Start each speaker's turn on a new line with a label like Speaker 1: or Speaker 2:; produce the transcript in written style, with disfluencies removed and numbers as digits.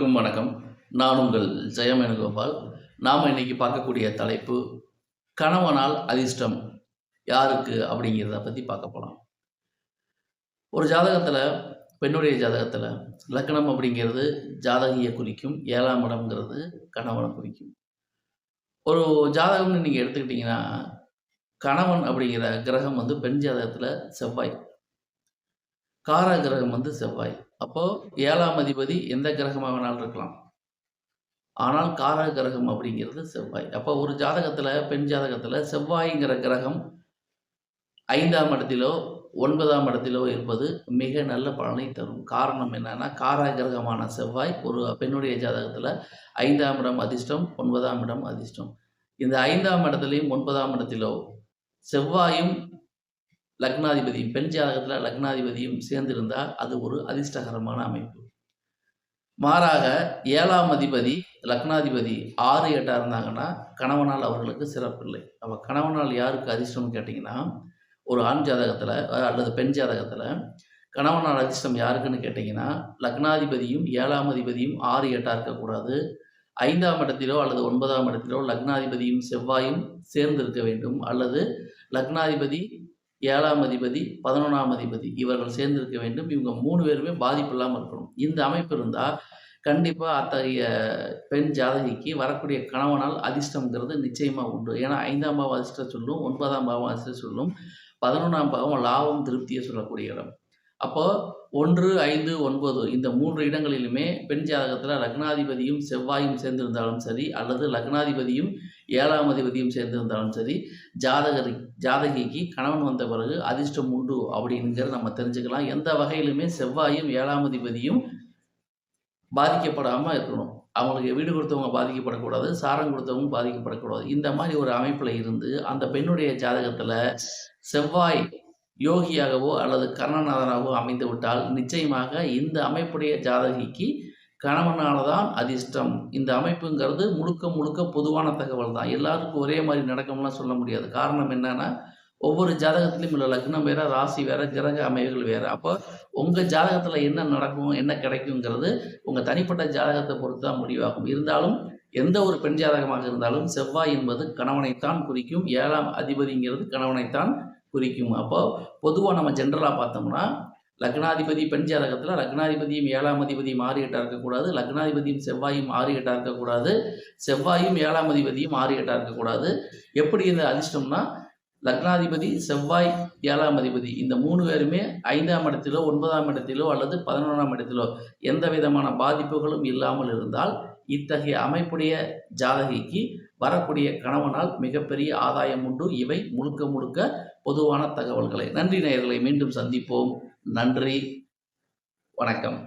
Speaker 1: அனைவருக்கும் வணக்கம். நான் உங்கள் ஜெயமேனுகோபால். நாம் இன்னைக்கு பார்க்கக்கூடிய தலைப்பு, கணவனால் அதிர்ஷ்டம் யாருக்கு அப்படிங்கிறத பற்றி பார்க்க போகலாம். ஒரு ஜாதகத்தில், பெண்ணுடைய ஜாதகத்தில் லக்னம் அப்படிங்கிறது ஜாதகியை குறிக்கும், 7ஆம் இடம்ங்கிறது கணவனை குறிக்கும். ஒரு ஜாதகம்னு நீங்கள் எடுத்துக்கிட்டிங்கன்னா, கணவன் அப்படிங்கிற கிரகம் பெண் ஜாதகத்தில் செவ்வாய், கார கிரகம் செவ்வாய். அப்போது 7ஆம் அதிபதி எந்த கிரகமாக வேணாலும் இருக்கலாம், ஆனால் கார கிரகம் அப்படிங்கிறது செவ்வாய். அப்போ ஒரு ஜாதகத்தில், பெண் ஜாதகத்தில் செவ்வாய்ங்கிற கிரகம் 5ஆம் இடத்திலோ 9ஆம் இடத்திலோ இருப்பது மிக நல்ல பலனை தரும். காரணம் என்னன்னா, கார கிரகமான செவ்வாய் ஒரு பெண்ணுடைய ஜாதகத்தில் 5ஆம் இடம் அதிர்ஷ்டம், 9ஆம் இடம் அதிர்ஷ்டம். இந்த 5ஆம் இடத்துலையும் 9ஆம் இடத்திலோ செவ்வாயும் லக்னாதிபதியும், பெண் ஜாதகத்தில் லக்னாதிபதியும் சேர்ந்திருந்தால் அது ஒரு அதிர்ஷ்டகரமான அமைப்பு. மாறாக 7ஆம் அதிபதி லக்னாதிபதி 6, 8 இருந்தாங்கன்னா கணவனால் அவர்களுக்கு சிறப்பில்லை. அப்போ கணவனால் யாருக்கு அதிர்ஷ்டம்னு கேட்டிங்கன்னா, ஒரு ஆண் ஜாதகத்தில் அல்லது பெண் ஜாதகத்தில் கணவனால் அதிர்ஷ்டம் யாருக்குன்னு கேட்டிங்கன்னா, லக்னாதிபதியும் 7ஆம் அதிபதியும் 6, 8 இருக்கக்கூடாது. 5ஆம் இடத்திலோ அல்லது 9ஆம் இடத்திலோ லக்னாதிபதியும் செவ்வாயும் சேர்ந்து இருக்க வேண்டும். அல்லது லக்னாதிபதி, 7ஆம் அதிபதி, 11ஆம் அதிபதி இவர்கள் சேர்ந்திருக்க வேண்டும். இவங்க 3 பேருமே பாதிப்பு இல்லாமல் இருக்கணும். இந்த அமைப்பு இருந்தால் கண்டிப்பாக அத்தகைய பெண் ஜாதகிக்கு வரக்கூடிய கணவனால் அதிர்ஷ்டம்ங்கிறது நிச்சயமாக உண்டு. ஏன்னா 5ஆம் பாவம் அதிர்ஷ்டம் சொல்லும், 9ஆம் பாவம் அதிர்ஷ்டம் சொல்லும், 11ஆம் பாவம் லாபம் திருப்தியை சொல்லக்கூடிய இடம். அப்போது 1, 5, 9 இந்த 3 இடங்களிலுமே பெண் ஜாதகத்தில் லக்னாதிபதியும் செவ்வாயும் சேர்ந்திருந்தாலும் சரி, அல்லது லக்னாதிபதியும் 7ஆம் அதிபதியும் சேர்ந்திருந்தாலும் சரி, ஜாதகிக்கு கணவன் வந்த பிறகு அதிர்ஷ்டம் உண்டு அப்படிங்கிறத நம்ம தெரிஞ்சுக்கலாம். எந்த வகையிலுமே செவ்வாயும் 7ஆம் அதிபதியும் பாதிக்கப்படாமல் இருக்கணும். அவங்களுக்கு வீடு கொடுத்தவங்க பாதிக்கப்படக்கூடாது, சாரம் கொடுத்தவங்க பாதிக்கப்படக்கூடாது. இந்த மாதிரி ஒரு அமைப்பில் இருந்து அந்த பெண்ணுடைய ஜாதகத்தில் செவ்வாய் யோகியாகவோ அல்லது கர்ணநாதனாகவோ அமைந்து விட்டால் நிச்சயமாக இந்த அமைப்புடைய ஜாதகிக்கு கணவனால தான் அதிர்ஷ்டம். இந்த அமைப்புங்கிறது முழுக்க முழுக்க பொதுவான தகவல் தான். எல்லாருக்கும் ஒரே மாதிரி நடக்கும்லாம் சொல்ல முடியாது. காரணம் என்னன்னா, ஒவ்வொரு ஜாதகத்திலையும் உள்ள லக்னம் வேற, ராசி வேற, கிரக அமைவுகள் வேற. அப்போ உங்கள் ஜாதகத்தில் என்ன நடக்கும், என்ன கிடைக்குங்கிறது உங்கள் தனிப்பட்ட ஜாதகத்தை பொறுத்து தான் முடிவாகும். இருந்தாலும் எந்த ஒரு பெண் ஜாதகமாக இருந்தாலும் செவ்வாய் என்பது கணவனைத்தான் குறிக்கும், 7ஆம் அதிபதிங்கிறது கணவனைத்தான் குறிக்கும். அப்போ பொதுவாக நம்ம ஜென்ரலாக பார்த்தோம்னா, லக்னாதிபதி பெண் ஜாதகத்தில் லக்னாதிபதியும் 7ஆம் அதிபதியும் 6, 8 இருக்கக்கூடாது, லக்னாதிபதியும் செவ்வாயும் 6, 8 இருக்கக்கூடாது, செவ்வாயும் 7ஆம் அதிபதியும் 6, 8 இருக்கக்கூடாது. எப்படி இந்த அதிர்ஷ்டம்னா, லக்னாதிபதி, செவ்வாய், 7ஆம் அதிபதி இந்த 3 பேருமே 5ஆம் இடத்திலோ 9ஆம் இடத்திலோ அல்லது 11ஆம் இடத்திலோ எந்த விதமான பாதிப்புகளும் இல்லாமல் இருந்தால் இத்தகைய அமைப்புடைய ஜாதகிக்கு வரக்கூடிய கணவனால் மிகப்பெரிய ஆதாயம் உண்டு. இவை முழுக்க முழுக்க பொதுவான தகவல்களை. நன்றி நேயர்களை, மீண்டும் சந்திப்போம். நன்றி, வணக்கம்.